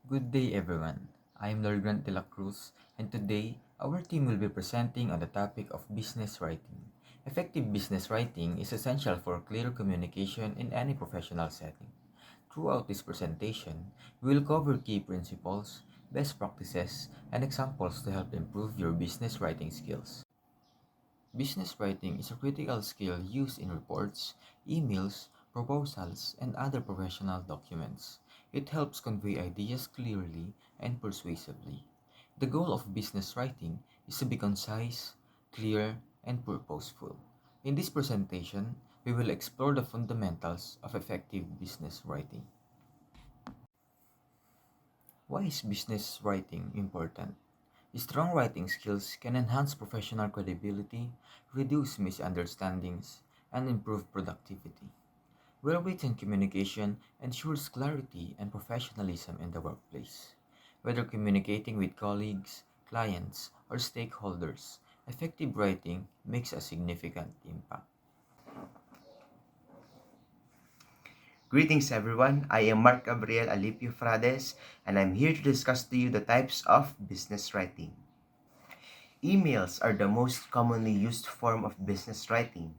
Good day, everyone. I am Lord Grant de la Cruz, and today our team will be presenting on the topic of business writing. Effective business writing is essential for clear communication in any professional setting. Throughout this presentation, we will cover key principles, best practices, and examples to help improve your business writing skills. Business writing is a critical skill used in reports, emails, proposals, and other professional documents. It helps convey ideas clearly and persuasively. The goal of business writing is to be concise, clear, and purposeful. In this presentation, we will explore the fundamentals of effective business writing. Why is business writing important? Strong writing skills can enhance professional credibility, reduce misunderstandings, and improve productivity. Well-written communication ensures clarity and professionalism in the workplace. Whether communicating with colleagues, clients, or stakeholders, effective writing makes a significant impact. Greetings everyone, I am Mark Gabriel Alipio Frades and I'm here to discuss to you the types of business writing. Emails are the most commonly used form of business writing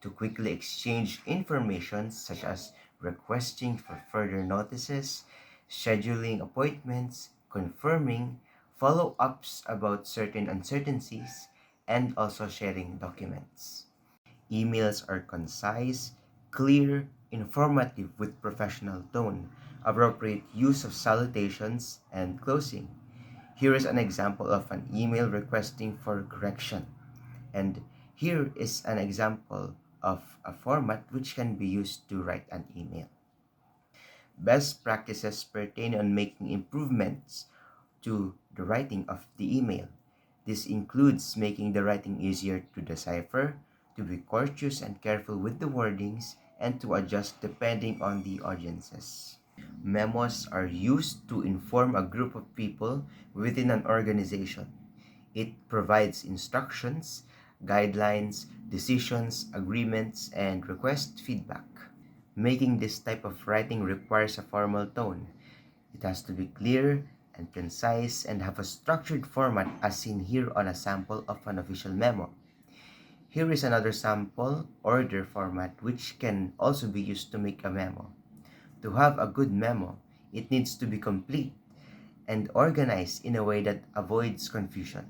to quickly exchange information such as requesting for further notices, scheduling appointments, confirming follow-ups about certain uncertainties, and also sharing documents. Emails are concise, clear, informative with professional tone, appropriate use of salutations, and closing. Here is an example of an email requesting for correction. And here is an example of a format which can be used to write an email. Best practices pertain on making improvements to the writing of the email. This includes making the writing easier to decipher, to be cautious and careful with the wordings, and to adjust depending on the audiences. Memos are used to inform a group of people within an organization. It provides instructions, guidelines, decisions, agreements, and request feedback. Making this type of writing requires a formal tone. It has to be clear and concise and have a structured format as seen here on a sample of an official memo. Here is another sample order format which can also be used to make a memo. To have a good memo, it needs to be complete and organized in a way that avoids confusion.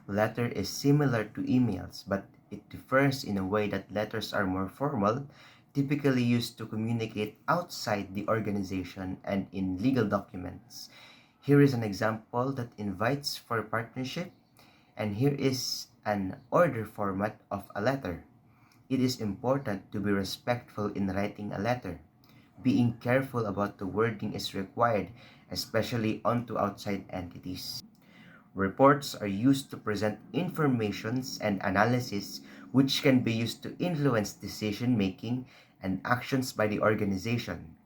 Letter is similar to emails, but it differs in a way that letters are more formal, typically used to communicate outside the organization and in legal documents. Here is an example that invites for partnership, and here is an order format of a letter. It is important to be respectful in writing a letter. Being careful about the wording is required, especially onto outside entities. Reports are used to present informations and analysis which can be used to influence decision making and actions by the organization.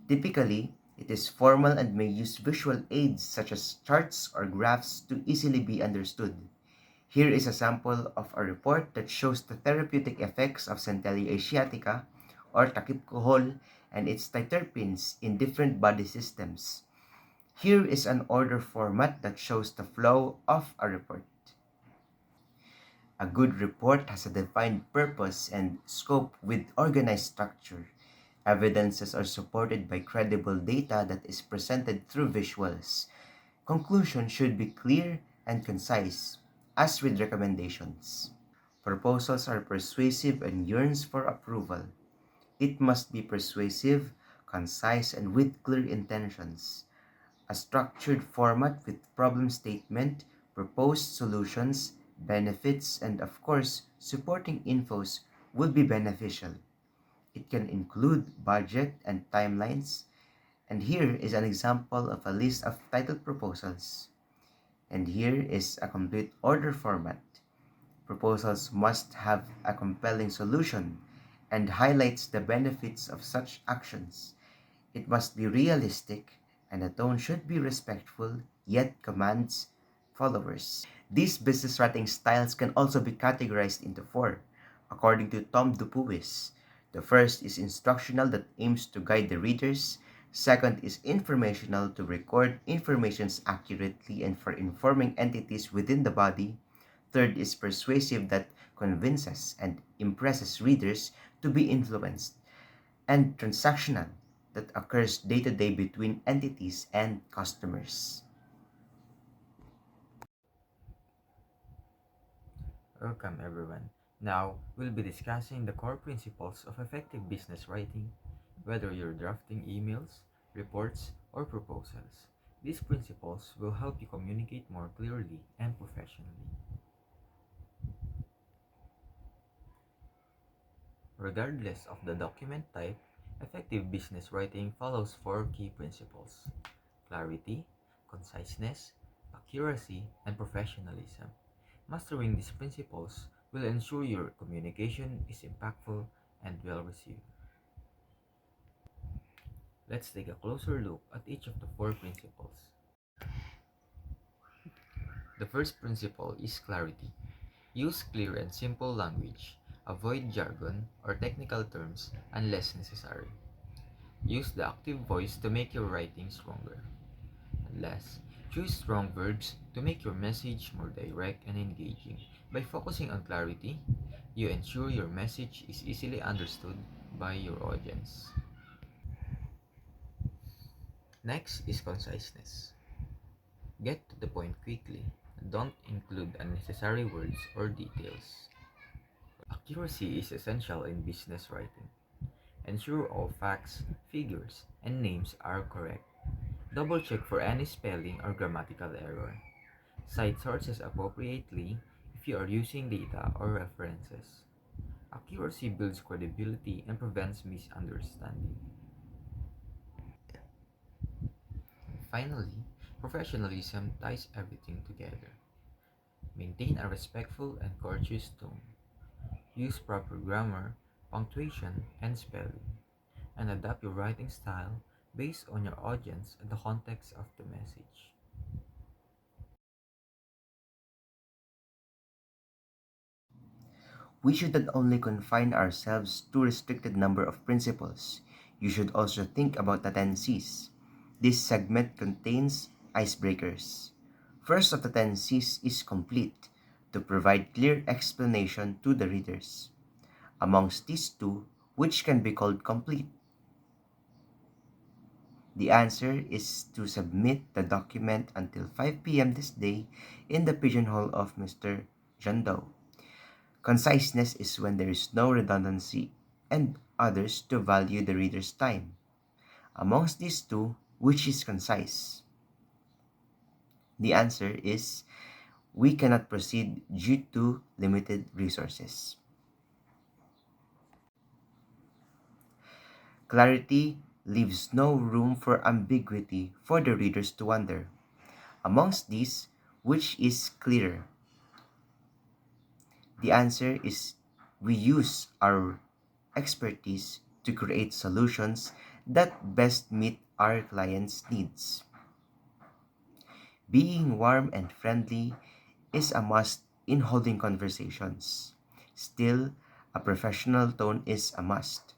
Typically, it is formal and may use visual aids such as charts or graphs to easily be understood. Here is a sample of a report that shows the therapeutic effects of Centella asiatica or takipkohol and its triterpenes in different body systems. Here is an order format that shows the flow of a report. A good report has a defined purpose and scope with organized structure. Evidences are supported by credible data that is presented through visuals. Conclusion should be clear and concise, as with recommendations. Proposals are persuasive and yearns for approval. It must be persuasive, concise, and with clear intentions. A structured format with problem statement, proposed solutions, benefits, and of course, supporting infos would be beneficial. It can include budget and timelines. And here is an example of a list of title proposals. And here is a complete order format. Proposals must have a compelling solution and highlights the benefits of such actions. It must be realistic and the tone should be respectful yet commands followers. These business writing styles can also be categorized into four, according to Tom Dupuis. The first is instructional that aims to guide the readers. Second is informational, to record informations accurately and for informing entities within the body. Third is persuasive, that convinces and impresses readers to be influenced. And transactional, that occurs day to day between entities and customers. Welcome everyone. Now, we'll be discussing the core principles of effective business writing, whether you're drafting emails, reports, or proposals. These principles will help you communicate more clearly and professionally. Regardless of the document type, effective business writing follows four key principles: clarity, conciseness, accuracy, and professionalism. Mastering these principles will ensure your communication is impactful and well received. Let's take a closer look at each of the four principles. The first principle is clarity. Use clear and simple language. Avoid jargon or technical terms unless necessary. Use the active voice to make your writing stronger. And last, choose strong verbs to make your message more direct and engaging. By focusing on clarity, you ensure your message is easily understood by your audience. Next is conciseness. Get to the point quickly. Don't include unnecessary words or details. Accuracy is essential in business writing. Ensure all facts, figures, and names are correct. Double check for any spelling or grammatical error. Cite sources appropriately if you are using data or references. Accuracy builds credibility and prevents misunderstanding. Finally, professionalism ties everything together. Maintain a respectful and courteous tone. Use proper grammar, punctuation, and spelling, and adapt your writing style based on your audience and the context of the message. We should not only confine ourselves to a restricted number of principles. You should also think about the 10 C's. This segment contains icebreakers. First of the 10 C's is complete, to provide clear explanation to the readers. Amongst these two, which can be called complete? The answer is to submit the document until 5 p.m. this day in the pigeonhole of Mr. John Doe. Conciseness is when there is no redundancy, and others to value the reader's time. Amongst these two, which is concise? The answer is we cannot proceed due to limited resources. Clarity leaves no room for ambiguity for the readers to wonder. Amongst these, which is clearer? The answer is we use our expertise to create solutions that best meet our clients' needs. Being warm and friendly is a must in holding conversations. Still, a professional tone is a must.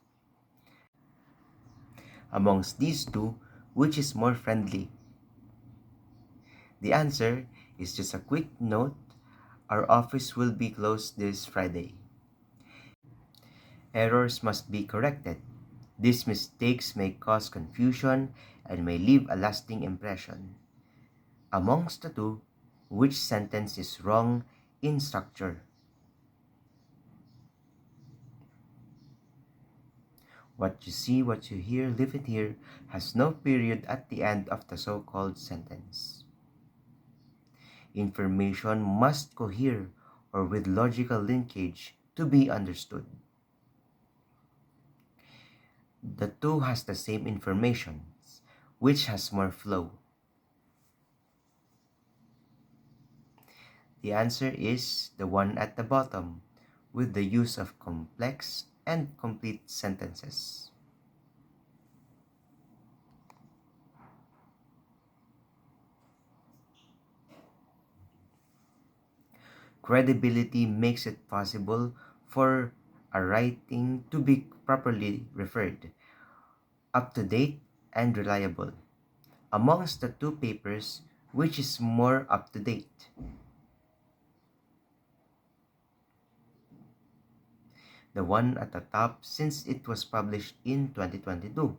Amongst these two, which is more friendly? The answer is just a quick note: our office will be closed this Friday. Errors must be corrected. These mistakes may cause confusion and may leave a lasting impression. Amongst the two, which sentence is wrong in structure? What you see, what you hear, leave it here has no period at the end of the so-called sentence. Information must cohere or with logical linkage to be understood. The two has the same information, which has more flow. The answer is the one at the bottom, with the use of complex and complete sentences. Credibility makes it possible for a writing to be properly referred, up to date, and reliable. Amongst the two papers, which is more up to date? The one at the top since it was published in 2022.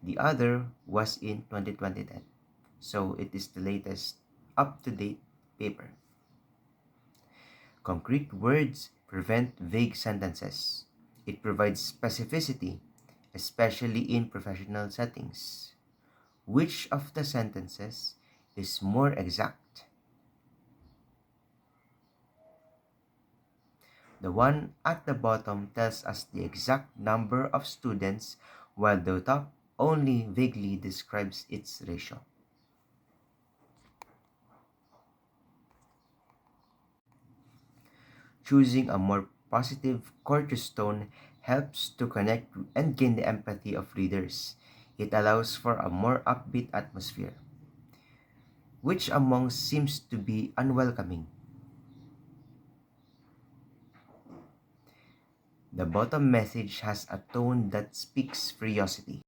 The other was in 2010. So it is the latest up-to-date paper. Concrete words prevent vague sentences. It provides specificity, especially in professional settings. Which of the sentences is more exact? The one at the bottom tells us the exact number of students, while the top only vaguely describes its ratio. Choosing a more positive cornerstone helps to connect and gain the empathy of readers. It allows for a more upbeat atmosphere. Which among seems to be unwelcoming? The bottom message has a tone that speaks curiosity.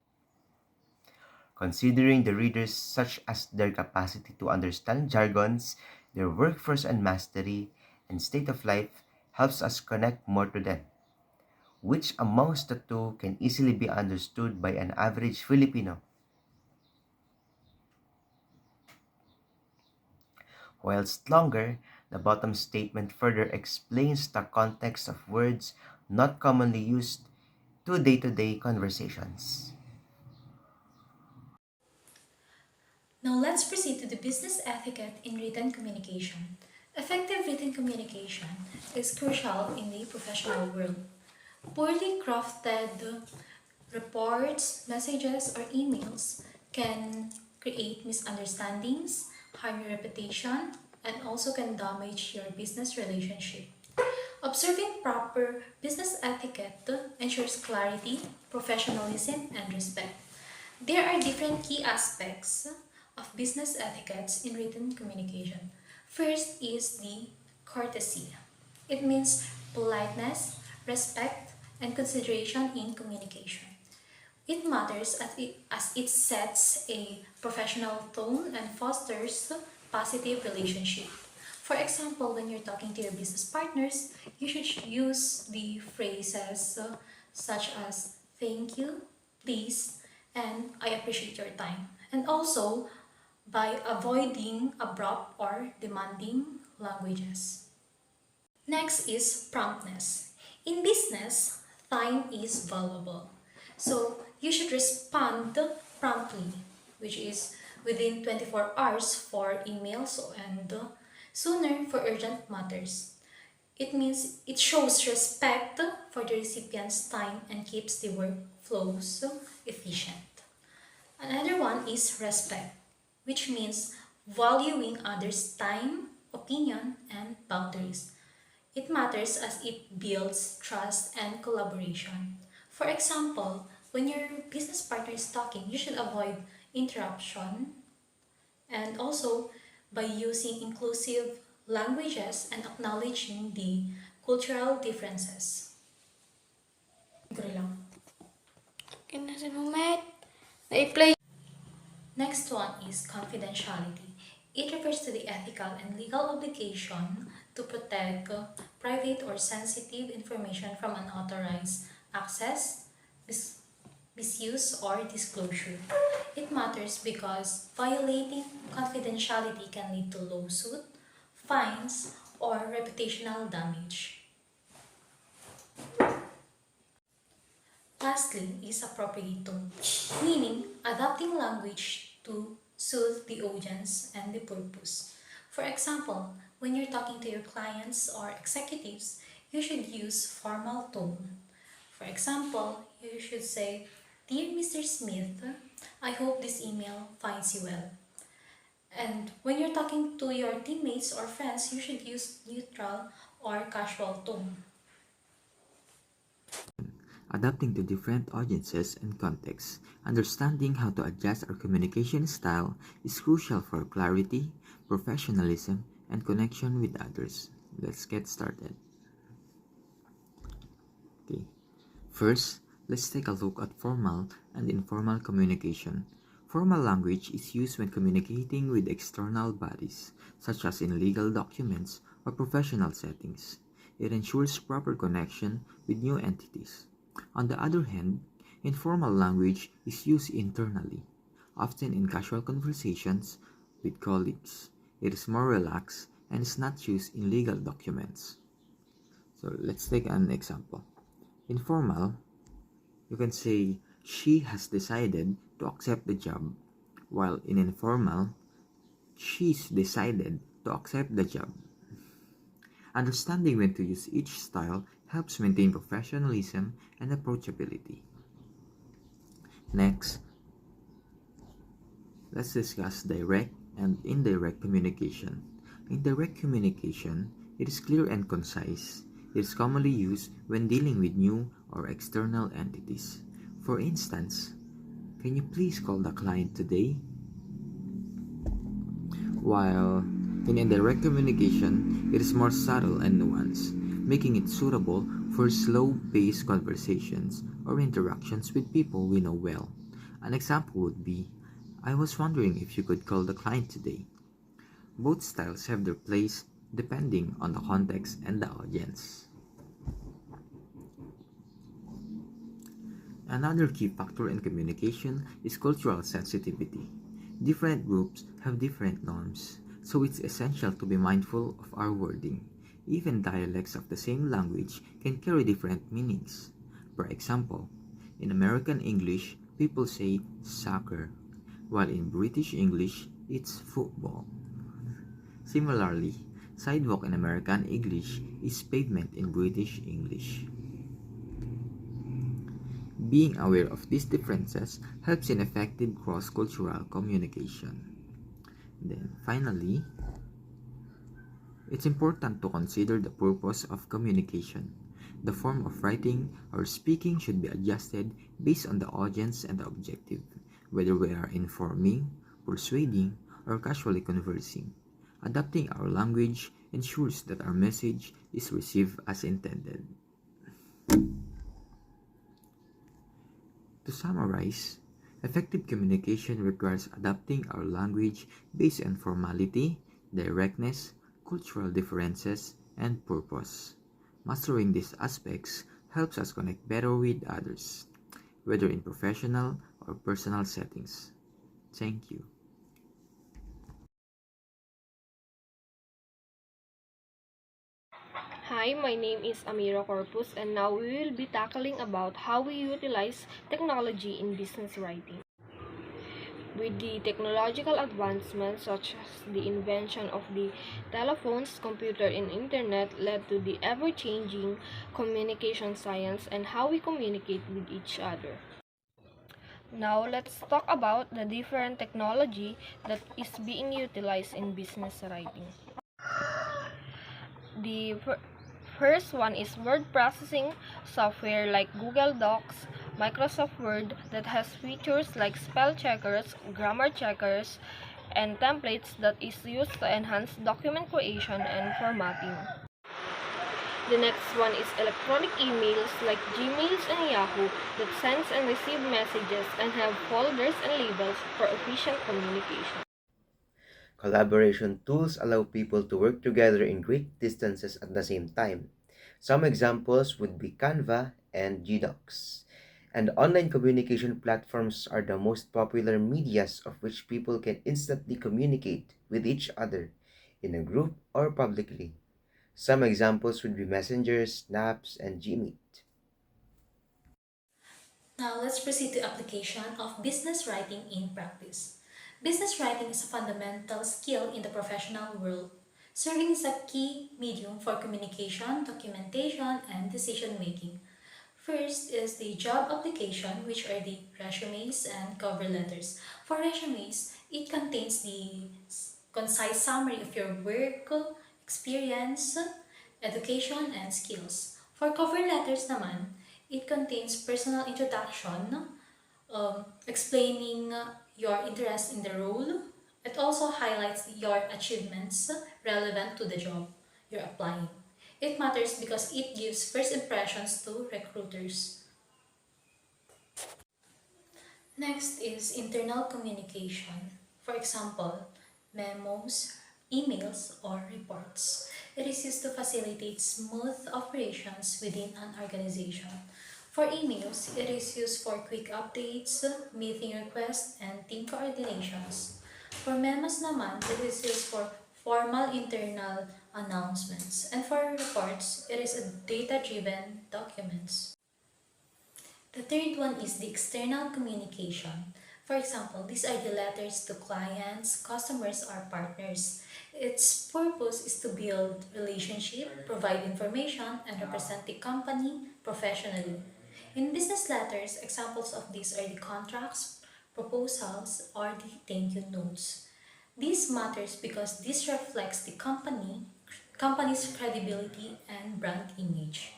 Considering the readers such as their capacity to understand jargons, their workforce and mastery, and state of life helps us connect more to them. Which amongst the two can easily be understood by an average Filipino? Whilst longer, the bottom statement further explains the context of words not commonly used to day-to-day conversations. Now let's proceed to the business etiquette in written communication. Effective written communication is crucial in the professional world. Poorly crafted reports, messages, or emails can create misunderstandings, harm your reputation, and also can damage your business relationship. Observing proper business etiquette ensures clarity, professionalism, and respect. There are different key aspects of business etiquettes in written communication. First is the courtesy. It means politeness, respect, and consideration in communication. It matters as it sets a professional tone and fosters positive relationship. For example, when you're talking to your business partners, you should use the phrases such as thank you, please, and I appreciate your time. And also by avoiding abrupt or demanding languages. Next is promptness. In business, time is valuable. So you should respond promptly, which is within 24 hours for emails and sooner for urgent matters. It means it shows respect for the recipient's time and keeps the workflows efficient. Another one is respect, which means valuing others' time, opinion, and boundaries. It matters as it builds trust and collaboration. For example, when your business partner is talking, you should avoid interruption and also by using inclusive languages and acknowledging the cultural differences. Siguro lang. Na-play. Next one is confidentiality. It refers to the ethical and legal obligation to protect private or sensitive information from unauthorized access, misuse, or disclosure. It matters because violating confidentiality can lead to lawsuit, fines, or reputational damage. Lastly is appropriate tone, meaning adapting language to suit the audience and the purpose. For example, when you're talking to your clients or executives, you should use formal tone. For example, you should say, "Dear Mr. Smith, I hope this email finds you well." And when you're talking to your teammates or friends, you should use neutral or casual tone. Adapting to different audiences and contexts, understanding how to adjust our communication style is crucial for clarity, professionalism, and connection with others. Let's get started. Okay. First, Let's take a look at formal and informal communication. Formal language is used when communicating with external bodies, such as in legal documents or professional settings. It ensures proper connection with new entities. On the other hand, informal language is used internally, often in casual conversations with colleagues. It is more relaxed and is not used in legal documents. So let's take an example. Informal, you can say she has decided to accept the job, while in informal, she's decided to accept the job. Understanding when to use each style helps maintain professionalism and approachability. Next, let's discuss direct and indirect communication. In direct communication, it is clear and concise. It is commonly used when dealing with new or external entities. For instance, can you please call the client today? While in indirect communication, it is more subtle and nuanced, making it suitable for slow-paced conversations or interactions with people we know well. An example would be, I was wondering if you could call the client today. Both styles have their place depending on the context and the audience. Another key factor in communication is cultural sensitivity. Different groups have different norms, so it's essential to be mindful of our wording. Even dialects of the same language can carry different meanings. For example, in American English, people say soccer, while in British English, it's football. Similarly, sidewalk in American English is pavement in British English. Being aware of these differences helps in effective cross-cultural communication. Then, finally, it's important to consider the purpose of communication. The form of writing or speaking should be adjusted based on the audience and the objective, whether we are informing, persuading, or casually conversing. Adapting our language ensures that our message is received as intended. To summarize, effective communication requires adapting our language based on formality, directness, cultural differences, and purpose. Mastering these aspects helps us connect better with others, whether in professional or personal settings. Thank you. Hi, my name is Amira Corpus and now we will be tackling about how we utilize technology in business writing. With the technological advancements such as the invention of the telephones, computer and internet led to the ever-changing communication science and how we communicate with each other. Now let's talk about the different technology that is being utilized in business writing. The first one is word processing software like Google Docs, Microsoft Word that has features like spell checkers, grammar checkers, and templates that is used to enhance document creation and formatting. The next one is electronic emails like Gmails and Yahoo that sends and receive messages and have folders and labels for efficient communication. Collaboration tools allow people to work together in great distances at the same time. Some examples would be Canva and GDocs. And online communication platforms are the most popular medias of which people can instantly communicate with each other in a group or publicly. Some examples would be Messenger, Snaps, and Gmeet. Now let's proceed to application of business writing in practice. Business writing is a fundamental skill in the professional world, serving as a key medium for communication, documentation, and decision making. First is the job application, which are the resumes and cover letters. For resumes, it contains the concise summary of your work, experience, education, and skills. For cover letters naman, it contains personal introduction, explaining your interest in the role. It also highlights your achievements relevant to the job you're applying. It matters because it gives first impressions to recruiters. Next is internal communication. For example, memos, emails, or reports. It is used to facilitate smooth operations within an organization. For emails, it is used for quick updates, meeting requests, and team coordinations. For memos naman, it is used for formal internal announcements. And for reports, it is a data-driven documents. The third one is the external communication. For example, these are the letters to clients, customers, or partners. Its purpose is to build relationship, provide information, and represent the company professionally. In business letters, examples of these are the contracts, proposals, or the thank you notes. This matters because this reflects the company's credibility and brand image.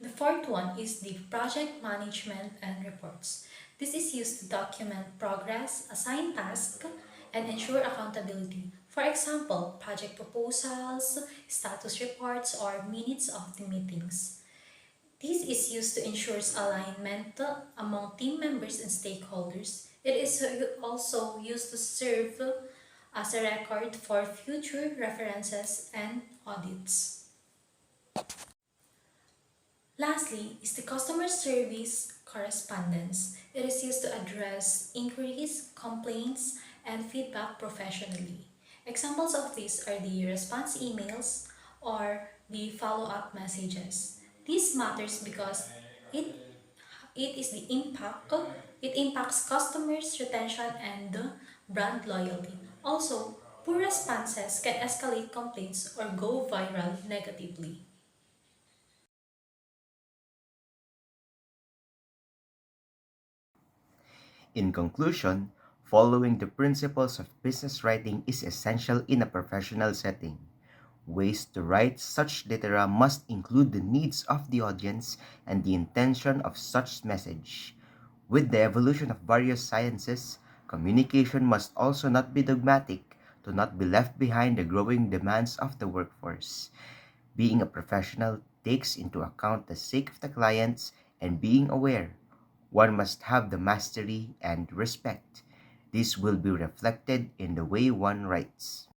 The fourth one is the project management and reports. This is used to document progress, assign tasks, and ensure accountability. For example, project proposals, status reports, or minutes of the meetings. This is used to ensure alignment among team members and stakeholders. It is also used to serve as a record for future references and audits. Lastly is the customer service correspondence. It is used to address inquiries, complaints, and feedback professionally. Examples of these are the response emails or the follow-up messages. This matters because it it is the impact it impacts customers retention and the brand loyalty. Also, poor responses can escalate complaints or go viral negatively. In conclusion, following the principles of business writing is essential in a professional setting. Ways to write such litera must include the needs of the audience and the intention of such message. With the evolution of various sciences, communication must also not be dogmatic to not be left behind the growing demands of the workforce. Being a professional takes into account the sake of the clients and being aware. One must have the mastery and respect. This will be reflected in the way one writes.